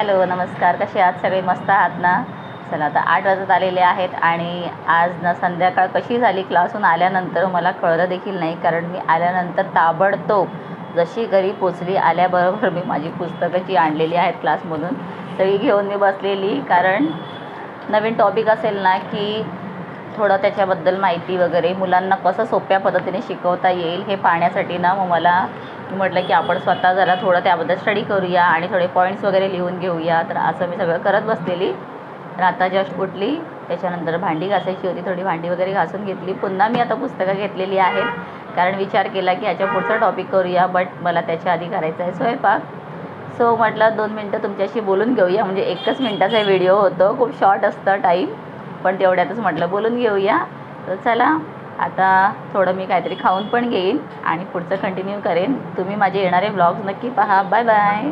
Hello नमस्कार, कसे आहात सगळे? मस्त आहात ना? चला आता 8 वाजत आलेले आहेत आणि आज ना संध्याकाळ कशी झाली क्लासून आल्यानंतर मला कळलं देखील नाही. कारण मी आल्यानंतर ताबडतोब जशी घरी पोचली आल्याबरोबर मी माझी पुस्तकं जी आणलेली आहेत क्लासमधून सगळी घेऊन मी बसलेली. कारण नवीन टॉपिक असेल ना की थोडं त्याच्याबद्दल माहिती वगैरे मुलांना कसं सोप्या पद्धतीने शिकवता येईल हे पाहण्यासाठी ना मग मला म्हटलं की आपण स्वतः जरा थोडं त्याबद्दल स्टडी करूया आणि थोडे पॉईंट्स वगैरे लिहून घेऊया. तर असं मी सगळं करत बसलेली. तर आता जस्ट उठली, त्याच्यानंतर भांडी घासायची होती, थोडी भांडी वगैरे घासून घेतली. पुन्हा मी आता पुस्तकं घेतलेली आहेत कारण विचार केला की ह्याच्या पुढचा टॉपिक करूया, बट मला त्याच्या आधी करायचा आहे स्वयंपाक. सो म्हटलं 2 मिनटं तुमच्याशी बोलून घेऊया. म्हणजे 1च मिनटाचा व्हिडिओ होतो, खूप शॉर्ट असतं टाईम, पण तेवढ्यातच म्हटलं बोलून घेऊया. तर चला आता थोडं मी काहीतरी खाऊन पण घेईन आणि पुढचं कंटिन्यू करेन. तुम्ही माझे येणारे ब्लॉग्स नक्की पहा. Bye bye.